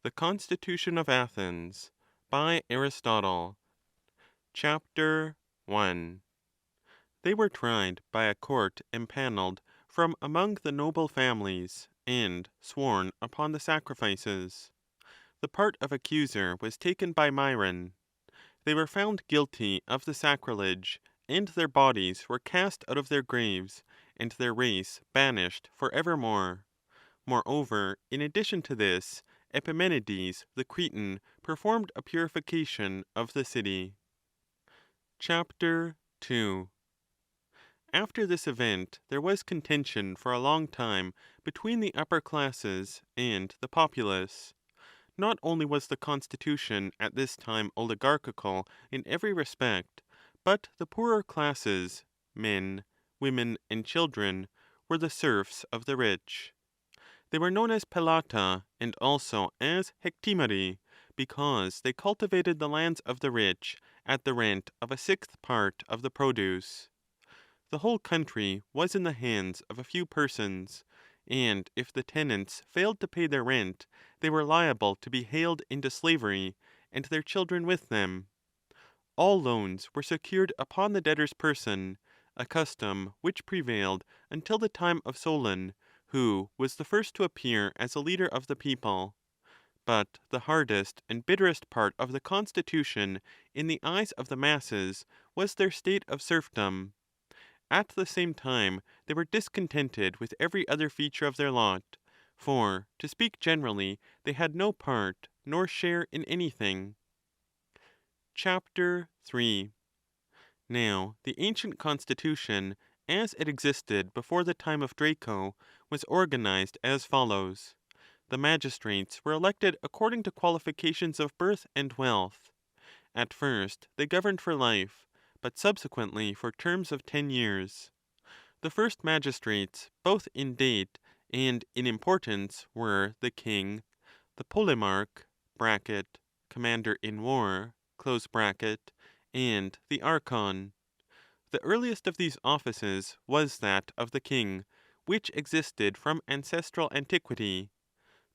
The Constitution of Athens, by Aristotle. Chapter 1. They were tried by a court empanelled from among the noble families, and sworn upon the sacrifices. The part of accuser was taken by Myron. They were found guilty of the sacrilege, and their bodies were cast out of their graves, and their race banished for evermore. Moreover, in addition to this, Epimenides the Cretan performed a purification of the city. Chapter 2. After this event, there was contention for a long time between the upper classes and the populace. Not only was the constitution at this time oligarchical in every respect, but the poorer classes, men, women, and children, were the serfs of the rich. They were known as Pelata and also as Hectimari, because they cultivated the lands of the rich at the rent of a sixth part of the produce. The whole country was in the hands of a few persons, and if the tenants failed to pay their rent, they were liable to be haled into slavery, and their children with them. All loans were secured upon the debtor's person, a custom which prevailed until the time of Solon, who was the first to appear as a leader of the people. But the hardest and bitterest part of the constitution in the eyes of the masses was their state of serfdom. At the same time, they were discontented with every other feature of their lot, for, to speak generally, they had no part nor share in anything. Chapter 3. Now, the ancient constitution, as it existed before the time of Draco, was organized as follows. The magistrates were elected according to qualifications of birth and wealth. At first, they governed for life, but subsequently for terms of 10 years. The first magistrates, both in date and in importance, were the king, the polemarch (commander in war), and the archon. The earliest of these offices was that of the king, which existed from ancestral antiquity.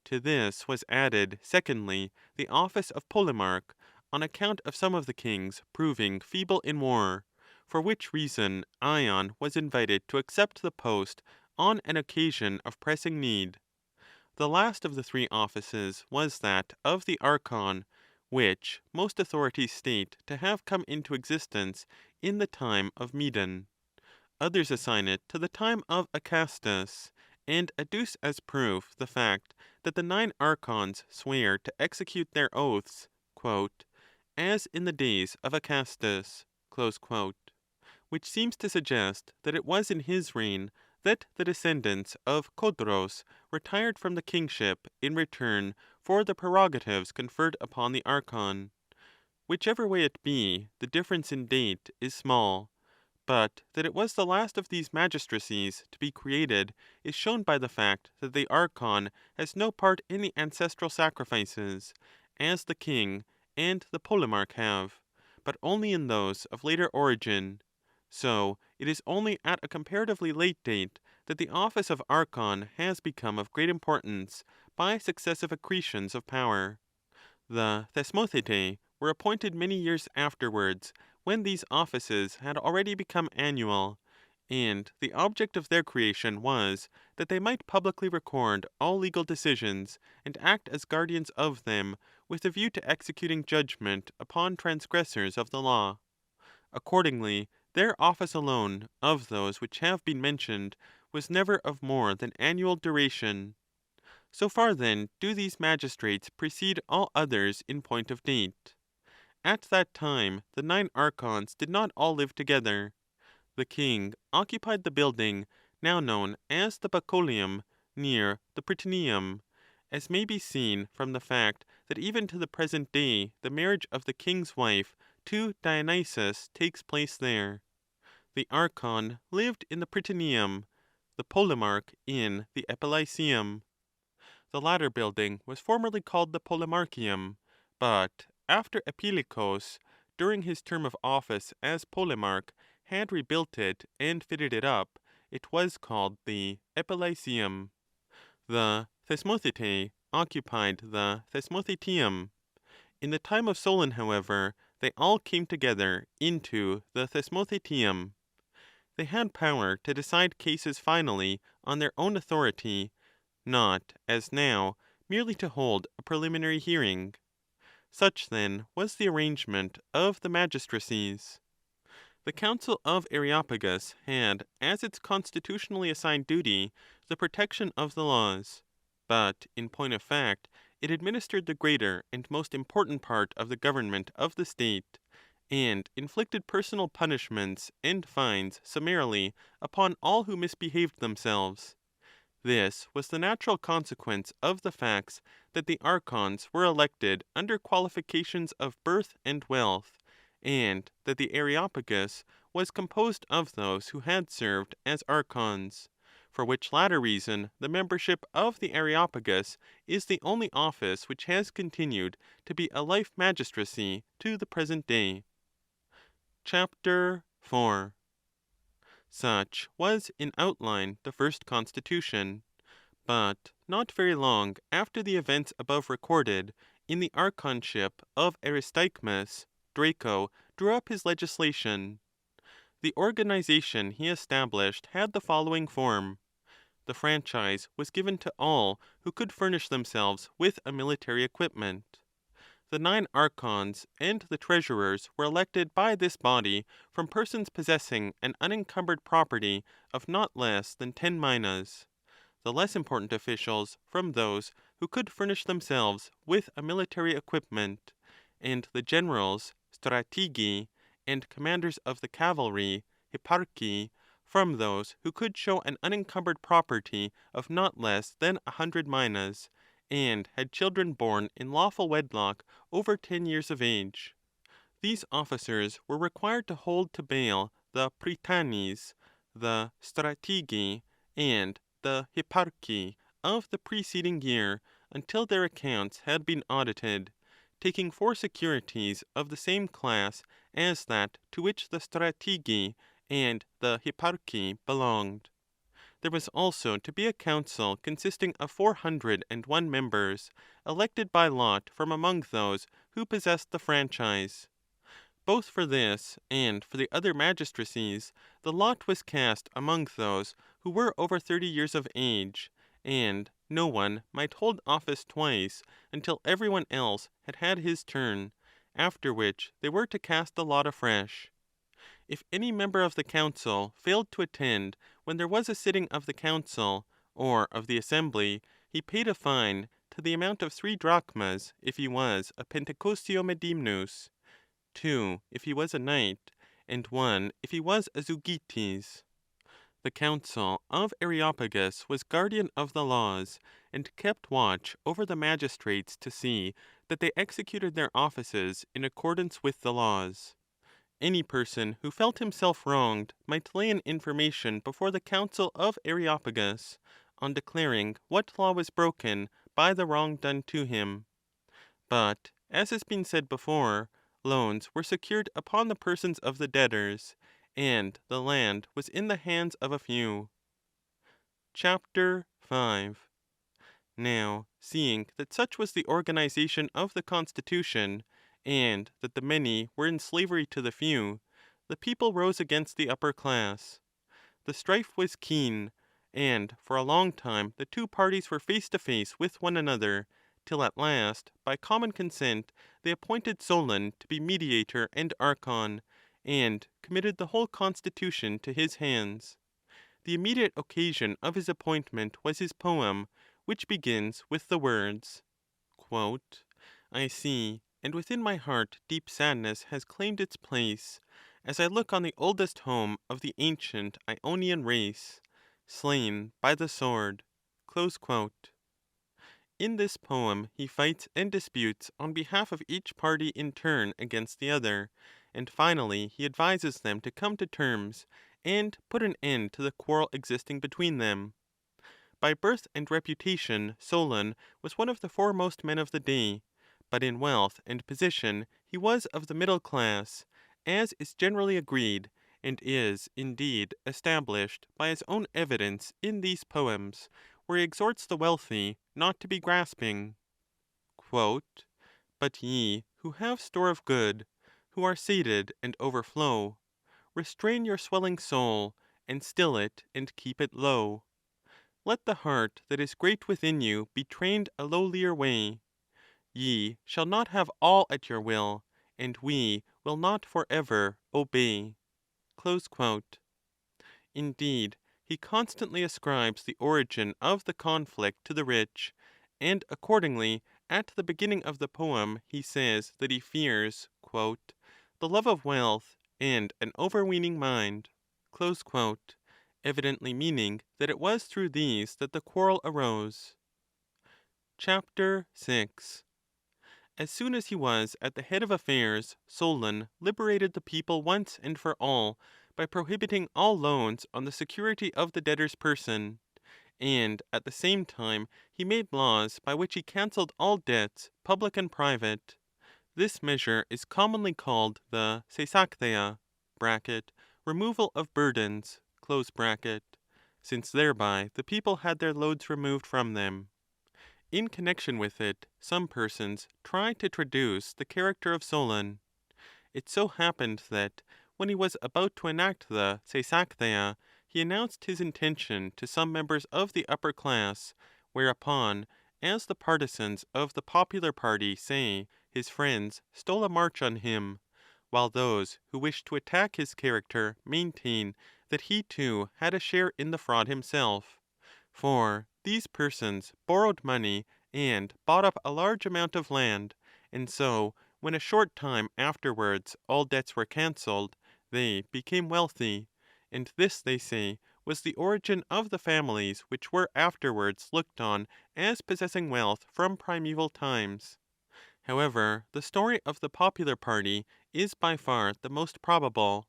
To this was added, secondly, the office of polemarch, on account of some of the kings proving feeble in war, for which reason Ion was invited to accept the post on an occasion of pressing need. The last of the three offices was that of the archon, which most authorities state to have come into existence in the time of Medon. Others assign it to the time of Acastus, and adduce as proof the fact that the 9 archons swear to execute their oaths, as in the days of Acastus, which seems to suggest that it was in his reign that the descendants of Codros retired from the kingship in return for the prerogatives conferred upon the archon. Whichever way it be, the difference in date is small. But that it was the last of these magistracies to be created is shown by the fact that the archon has no part in the ancestral sacrifices, as the king and the polemarch have, but only in those of later origin. So it is only at a comparatively late date that the office of archon has become of great importance by successive accretions of power. The Thesmothetae were appointed many years afterwards, when these offices had already become annual, and the object of their creation was that they might publicly record all legal decisions, and act as guardians of them, with a view to executing judgment upon transgressors of the law. Accordingly, their office alone, of those which have been mentioned, was never of more than annual duration. So far then do these magistrates precede all others in point of date. At that time the 9 archons did not all live together. The king occupied the building now known as the Bacoleum, near the Prytaneum, as may be seen from the fact that even to the present day the marriage of the king's wife to Dionysus takes place there. The archon lived in the Prytaneum, the polemarch in the Epiclysium. The latter building was formerly called the Polemarchium, but after Epilikos, during his term of office as polemarch, had rebuilt it and fitted it up, it was called the Epiclysium. The Thesmothetae occupied the Thesmotheteum. In the time of Solon, however, they all came together into the Thesmotheteum. They had power to decide cases finally on their own authority, not, as now, merely to hold a preliminary hearing. Such, then, was the arrangement of the magistracies. The Council of Areopagus had as its constitutionally assigned duty the protection of the laws, but in point of fact it administered the greater and most important part of the government of the state, and inflicted personal punishments and fines summarily upon all who misbehaved themselves. This was the natural consequence of the facts that the archons were elected under qualifications of birth and wealth, and that the Areopagus was composed of those who had served as archons, for which latter reason the membership of the Areopagus is the only office which has continued to be a life magistracy to the present day. Chapter 4. Such was in outline the first constitution. But not very long after the events above recorded, in the archonship of Aristochmus, Draco drew up his legislation. The organization he established had the following form. The franchise was given to all who could furnish themselves with a military equipment. The 9 archons and the treasurers were elected by this body from persons possessing an unencumbered property of not less than 10 minas, the less important officials from those who could furnish themselves with a military equipment, and the generals, strategi, and commanders of the cavalry, hipparchi, from those who could show an unencumbered property of not less than 100 minas, and had children born in lawful wedlock over 10 years of age. These officers were required to hold to bail the prytanes, the strategi, and the hipparchi of the preceding year until their accounts had been audited, taking 4 securities of the same class as that to which the strategi and the hipparchi belonged. There was also to be a council consisting of 401 members, elected by lot from among those who possessed the franchise. Both for this and for the other magistracies, the lot was cast among those who were over 30 years of age, and no one might hold office twice until everyone else had had his turn, after which they were to cast the lot afresh. If any member of the council failed to attend when there was a sitting of the council or of the assembly, he paid a fine to the amount of 3 drachmas if he was a pentacosio medimnus, 2 if he was a knight, and 1 if he was a zeugites. The council of Areopagus was guardian of the laws, and kept watch over the magistrates to see that they executed their offices in accordance with the laws. Any person who felt himself wronged might lay an information before the council of Areopagus, on declaring what law was broken by the wrong done to him. But, as has been said before, loans were secured upon the persons of the debtors, and the land was in the hands of a few. Chapter 5. Now, seeing that such was the organization of the constitution, and that the many were in slavery to the few, the people rose against the upper class. The strife was keen, and for a long time the 2 parties were face to face with one another, till at last, by common consent, they appointed Solon to be mediator and archon, and committed the whole constitution to his hands. The immediate occasion of his appointment was his poem, which begins with the words, quote, I see, and within my heart deep sadness has claimed its place, as I look on the oldest home of the ancient Ionian race, slain by the sword. Close quote. In this poem he fights and disputes on behalf of each party in turn against the other, and finally he advises them to come to terms, and put an end to the quarrel existing between them. By birth and reputation Solon was one of the foremost men of the day, but in wealth and position he was of the middle class, as is generally agreed, and is indeed established by his own evidence in these poems, where he exhorts the wealthy not to be grasping. Quote, But ye who have store of good, who are sated and overflow, restrain your swelling soul, and still it and keep it low. Let the heart that is great within you be trained a lowlier way. Ye shall not have all at your will, and we will not for ever obey. Close quote. Indeed, he constantly ascribes the origin of the conflict to the rich, and accordingly, at the beginning of the poem, he says that he fears quote, the love of wealth and an overweening mind, close quote, evidently meaning that it was through these that the quarrel arose. Chapter 6. As soon as he was at the head of affairs, Solon liberated the people once and for all by prohibiting all loans on the security of the debtor's person, and at the same time he made laws by which he cancelled all debts, public and private. This measure is commonly called the seisachtheia (removal of burdens), since thereby the people had their loads removed from them. In connection with it, some persons try to traduce the character of Solon. It so happened that, when he was about to enact the seisachtheia, he announced his intention to some members of the upper class, whereupon, as the partisans of the popular party say, his friends stole a march on him, while those who wish to attack his character maintain that he too had a share in the fraud himself. For these persons borrowed money and bought up a large amount of land, and so, when a short time afterwards all debts were cancelled, they became wealthy, and this, they say, was the origin of the families which were afterwards looked on as possessing wealth from primeval times. However, the story of the popular party is by far the most probable.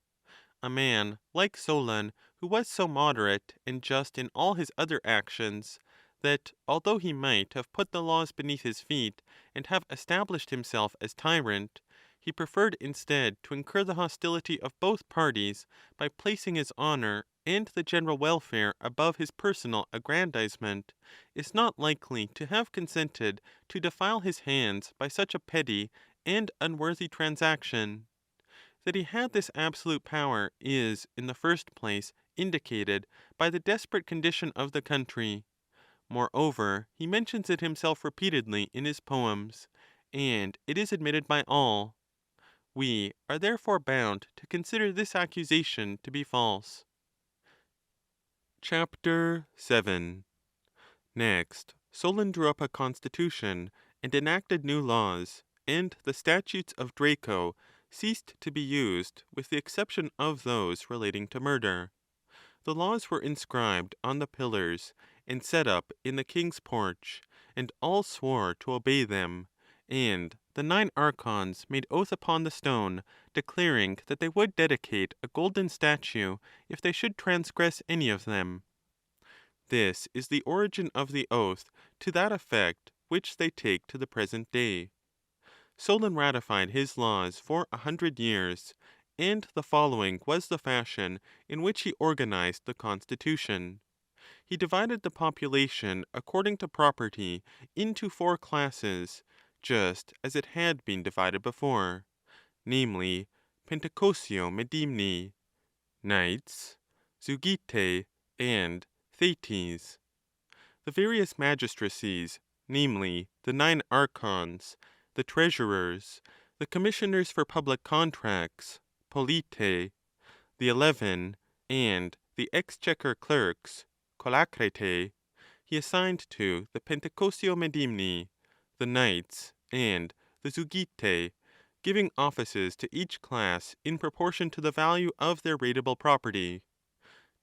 A man like Solon, who was so moderate and just in all his other actions, that, although he might have put the laws beneath his feet and have established himself as tyrant, he preferred instead to incur the hostility of both parties by placing his honor and the general welfare above his personal aggrandizement, is not likely to have consented to defile his hands by such a petty and unworthy transaction. That he had this absolute power is, in the first place, indicated by the desperate condition of the country. Moreover, he mentions it himself repeatedly in his poems, and it is admitted by all. We are therefore bound to consider this accusation to be false. Chapter 7. Next, Solon drew up a constitution and enacted new laws, and the statutes of Draco ceased to be used with the exception of those relating to murder. The laws were inscribed on the pillars and set up in the king's porch, and all swore to obey them, and the 9 archons made oath upon the stone, declaring that they would dedicate a golden statue if they should transgress any of them. This is the origin of the oath to that effect which they take to the present day. Solon ratified his laws for 100 years, and the following was the fashion in which he organized the constitution. He divided the population according to property into 4 classes, just as it had been divided before, namely, Pentacosio Medimni, knights, Zeugite, and Thetes. The various magistracies, namely, the 9 archons, the treasurers, the commissioners for public contracts, Polite, the 11, and the exchequer clerks, Colacrete, he assigned to the Pentacosio Medimni, the knights, and the Zeugite, giving offices to each class in proportion to the value of their rateable property.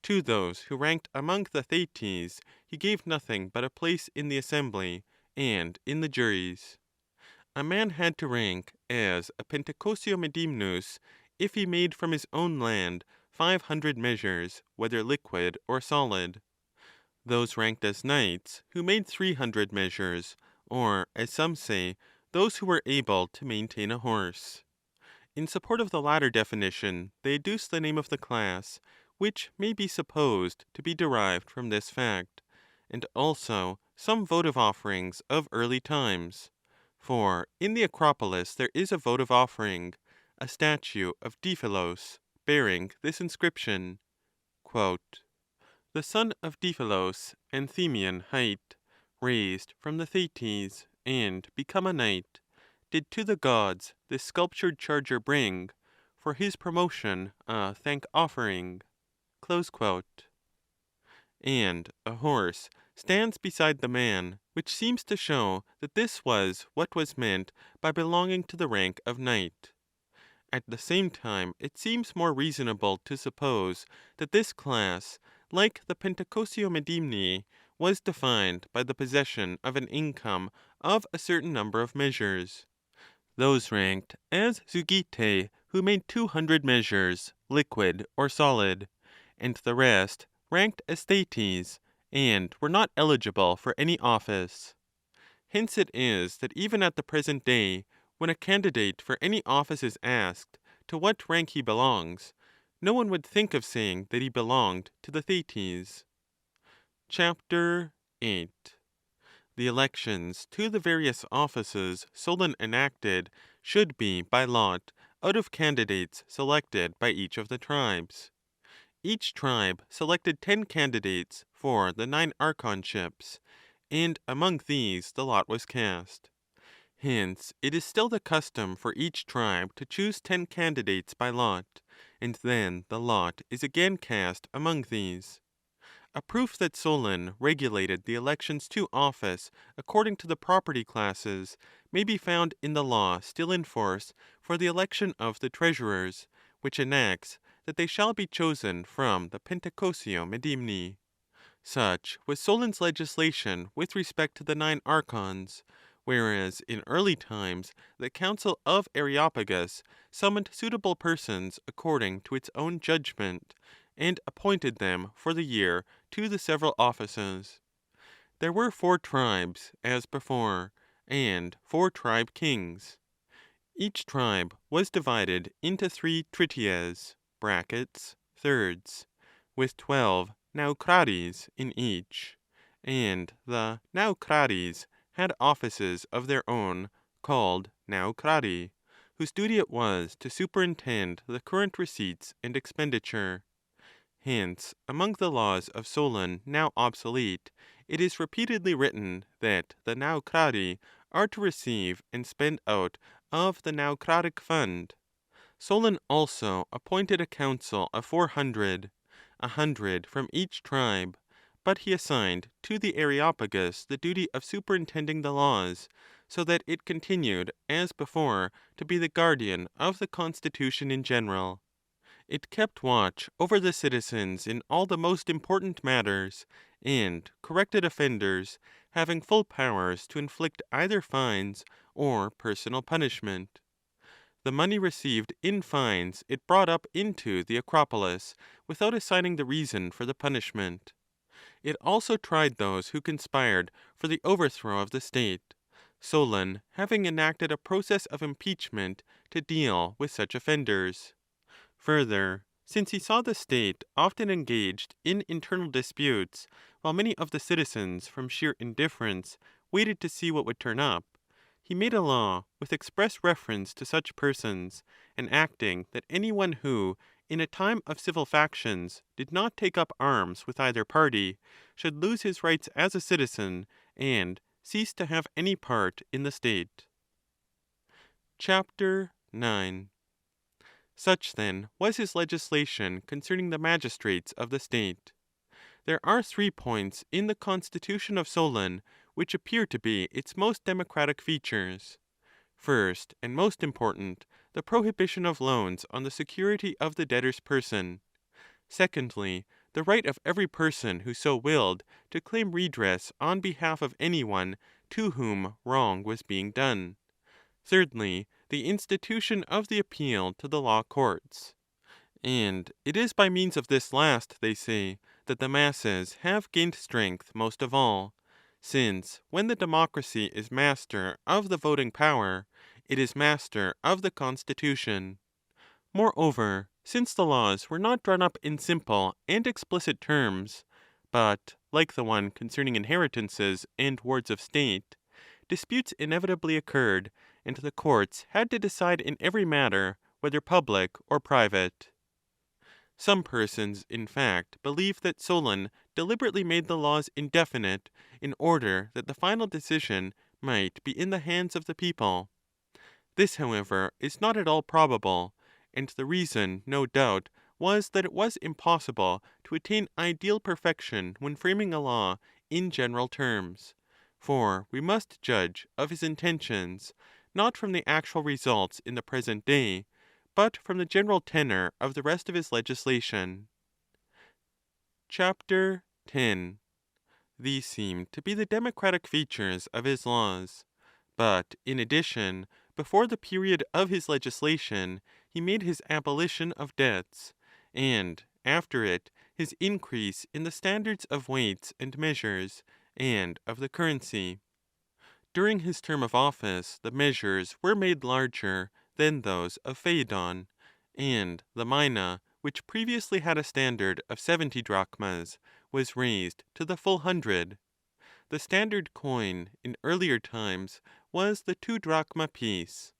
To those who ranked among the Thetes he gave nothing but a place in the assembly and in the juries. A man had to rank as a Pentacosio Medimnus if he made from his own land 500 measures, whether liquid or solid. Those ranked as knights who made 300 measures, or, as some say, those who were able to maintain a horse. In support of the latter definition, they adduce the name of the class, which may be supposed to be derived from this fact, and also some votive offerings of early times. For in the Acropolis there is a votive offering, a statue of Diphilos, bearing this inscription, quote, "The son of Diphilos, Anthemian hight, raised from the Thetes, and become a knight, did to the gods this sculptured charger bring, for his promotion a thank offering." Close quote. And a horse stands beside the man, which seems to show that this was what was meant by belonging to the rank of knight. At the same time, it seems more reasonable to suppose that this class, like the Pentacosio Medimni, was defined by the possession of an income of a certain number of measures. Those ranked as Zugite who made 200 measures, liquid or solid, and the rest ranked as Thetes, and were not eligible for any office. Hence it is that even at the present day, when a candidate for any office is asked to what rank he belongs, no one would think of saying that he belonged to the Thetes. Chapter 8. The elections to the various offices Solon enacted should be by lot out of candidates selected by each of the tribes. Each tribe selected 10 candidates for the 9 archonships, and among these the lot was cast. Hence it is still the custom for each tribe to choose 10 candidates by lot, and then the lot is again cast among these. A proof that Solon regulated the elections to office according to the property classes may be found in the law still in force for the election of the treasurers, which enacts that they shall be chosen from the Pentacosio Medimni. Such was Solon's legislation with respect to the 9 archons, whereas in early times the council of Areopagus summoned suitable persons according to its own judgment, and appointed them for the year to the several offices. There were 4 tribes, as before, and 4 tribe kings. Each tribe was divided into 3 trities (thirds), with 12 naucrates in each, and the naucrates had offices of their own, called naucrati, whose duty it was to superintend the current receipts and expenditure. Hence, among the laws of Solon now obsolete, it is repeatedly written that the naucrati are to receive and spend out of the naucratic fund. Solon also appointed a council of 400, 100 from each tribe, but he assigned to the Areopagus the duty of superintending the laws, so that it continued, as before, to be the guardian of the constitution in general. It kept watch over the citizens in all the most important matters, and corrected offenders, having full powers to inflict either fines or personal punishment. The money received in fines it brought up into the Acropolis, without assigning the reason for the punishment. It also tried those who conspired for the overthrow of the state, Solon having enacted a process of impeachment to deal with such offenders. Further, since he saw the state often engaged in internal disputes, while many of the citizens, from sheer indifference, waited to see what would turn up, he made a law with express reference to such persons, enacting that any one who, in a time of civil factions, did not take up arms with either party, should lose his rights as a citizen, and cease to have any part in the state. Chapter 9. Such, then, was his legislation concerning the magistrates of the state. There are 3 points in the constitution of Solon which appear to be its most democratic features. First, and most important, the prohibition of loans on the security of the debtor's person. Secondly, the right of every person who so willed to claim redress on behalf of any one to whom wrong was being done. Thirdly, the institution of the appeal to the law courts. And it is by means of this last, they say, that the masses have gained strength most of all, since when the democracy is master of the voting power, it is master of the constitution. Moreover, since the laws were not drawn up in simple and explicit terms, But, like the one concerning inheritances and wards of state, disputes inevitably occurred, and the courts had to decide in every matter, whether public or private. Some persons, in fact, believe that Solon deliberately made the laws indefinite in order that the final decision might be in the hands of the people. This, however, is not at all probable, and the reason, no doubt, was that it was impossible to attain ideal perfection when framing a law in general terms, for we must judge of his intentions, not from the actual results in the present day, but from the general tenor of the rest of his legislation. Chapter 10. These seem to be the democratic features of his laws. But, in addition, before the period of his legislation, he made his abolition of debts, and, after it, his increase in the standards of weights and measures, and of the currency. During his term of office, the measures were made larger than those of Phaedon, and the mina, which previously had a standard of 70 drachmas, was raised to the full 100. The standard coin, in earlier times, was the 2-drachma piece.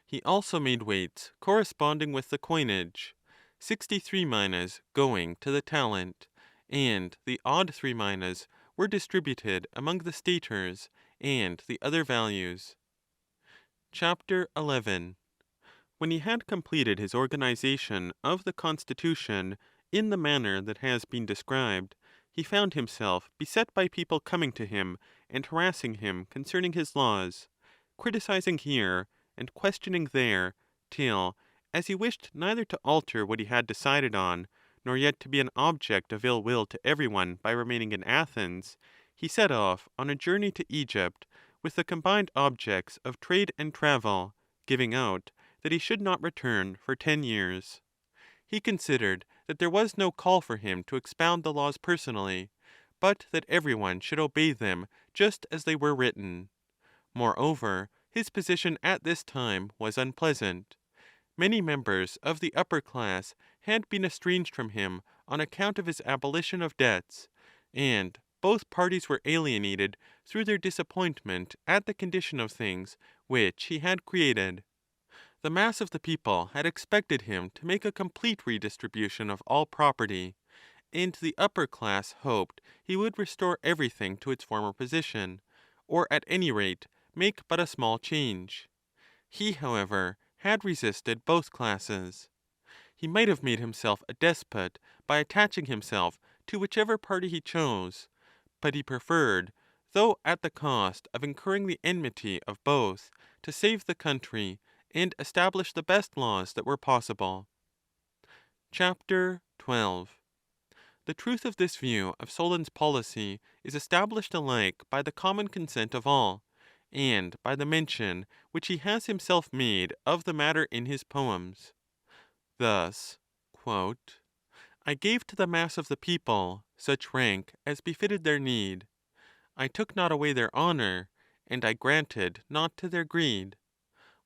He also made weights corresponding with the coinage, 63 minas going to the talent, and the odd 3 minas were distributed among the staters and the other values. Chapter 11. When he had completed his organization of the constitution in the manner that has been described, he found himself beset by people coming to him and harassing him concerning his laws, criticizing here and questioning there, till, as he wished neither to alter what he had decided on, nor yet to be an object of ill will to everyone by remaining in Athens, he set off on a journey to Egypt with the combined objects of trade and travel, giving out that he should not return for 10 years. He considered that there was no call for him to expound the laws personally, but that everyone should obey them just as they were written. Moreover, his position at this time was unpleasant. Many members of the upper class had been estranged from him on account of his abolition of debts, and both parties were alienated through their disappointment at the condition of things which he had created. The mass of the people had expected him to make a complete redistribution of all property, and the upper class hoped he would restore everything to its former position, or at any rate make but a small change. He, however, had resisted both classes. He might have made himself a despot by attaching himself to whichever party he chose, but he preferred, though at the cost of incurring the enmity of both, to save the country and establish the best laws that were possible. Chapter 12. The truth of this view of Solon's policy is established alike by the common consent of all, and by the mention which he has himself made of the matter in his poems. Thus, quote, I gave to the mass of the people such rank as befitted their need. I took not away their honor, and I granted not to their greed.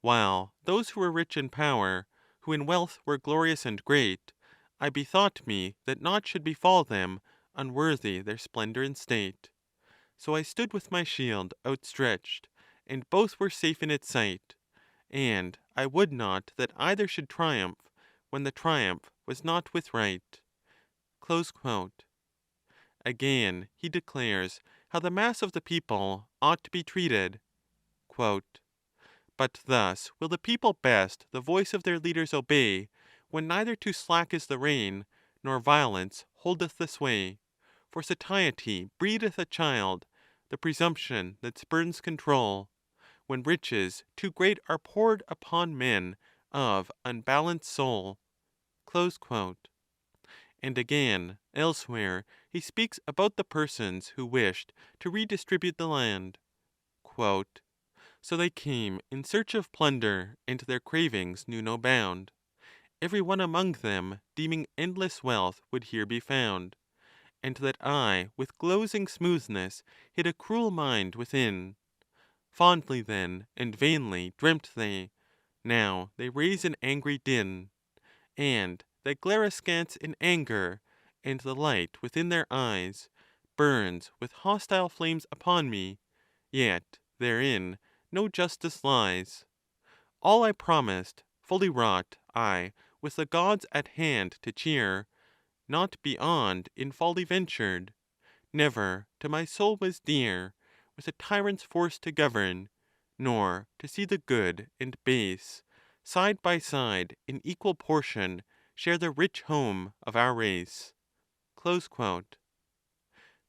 While those who were rich in power, who in wealth were glorious and great, I bethought me that naught should befall them unworthy their splendor and state. So I stood with my shield outstretched, and both were safe in its sight, and I would not that either should triumph, when the triumph was not with right. Close quote. Again, he declares how the mass of the people ought to be treated. Quote, but thus will the people best the voice of their leaders obey, when neither too slack is the rein, nor violence holdeth the sway. For satiety breedeth a child, the presumption that spurns control, when riches too great are poured upon men of unbalanced soul. Close quote. And again, elsewhere, he speaks about the persons who wished to redistribute the land. Quote, so they came in search of plunder, and their cravings knew no bound. Every one among them deeming endless wealth would here be found, and that I with glozing smoothness hid a cruel mind within. Fondly then and vainly dreamt they, now they raise an angry din, and they glare askance in anger, and the light within their eyes burns with hostile flames upon me, yet therein no justice lies. All I promised, fully wrought I, with the gods at hand to cheer, not beyond in folly ventured. Never to my soul was dear with a tyrant's force to govern, nor to see the good and base, side by side in equal portion, share the rich home of our race. Close quote.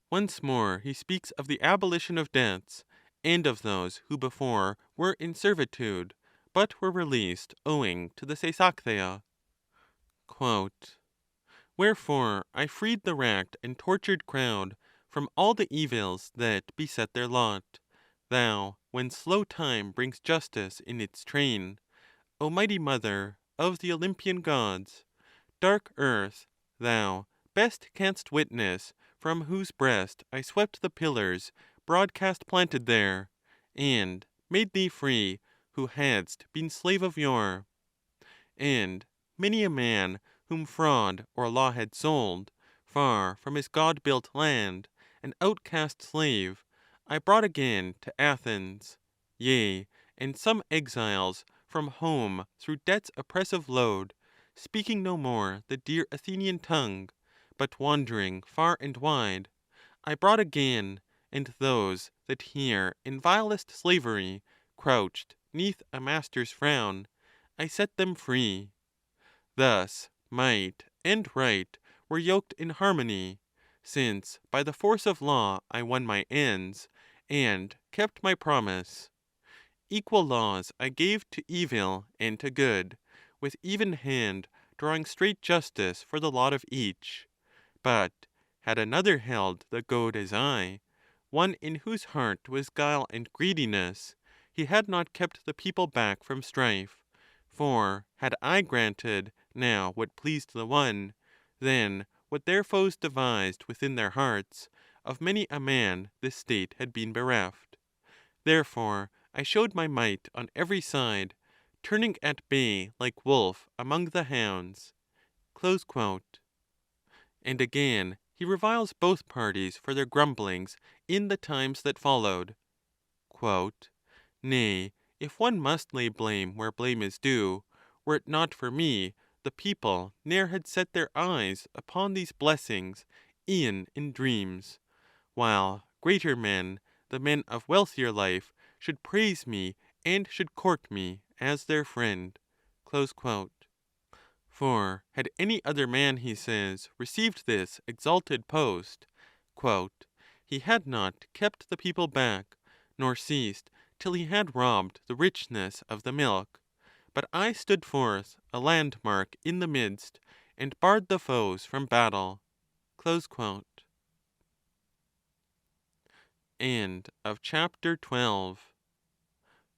Once more he speaks of the abolition of debts, and of those who before were in servitude, but were released owing to the Seisachtheia. Quote, Wherefore I freed the racked and tortured crowd from all the evils that beset their lot. Thou, when slow time brings justice in its train, O mighty mother of the Olympian gods, dark earth, thou best canst witness from whose breast I swept the pillars broadcast planted there, and made thee free who hadst been slave of yore. And many a man whom fraud or law had sold, far from his god-built land, an outcast slave, I brought again to Athens. Yea, and some exiles from home through debt's oppressive load, speaking no more the dear Athenian tongue, but wandering far and wide, I brought again, and those that here in vilest slavery crouched neath a master's frown, I set them free. Thus might and right were yoked in harmony, since by the force of law I won my ends, and kept my promise. Equal laws I gave to evil and to good, with even hand drawing straight justice for the lot of each. But had another held the goad as I, one in whose heart was guile and greediness, he had not kept the people back from strife. For had I granted now what pleased the one, then what their foes devised within their hearts, of many a man this state had been bereft. Therefore I showed my might on every side, turning at bay like wolf among the hounds. Close quote. And again he reviles both parties for their grumblings in the times that followed. Quote, Nay, if one must lay blame where blame is due, were it not for me, the people ne'er had set their eyes upon these blessings e'en in dreams, while greater men, the men of wealthier life, should praise me and should court me as their friend. Close quote. For had any other man, he says, received this exalted post, quote, he had not kept the people back, nor ceased till he had robbed the richness of the milk. But I stood forth a landmark in the midst, and barred the foes from battle. Close quote. End of chapter 12.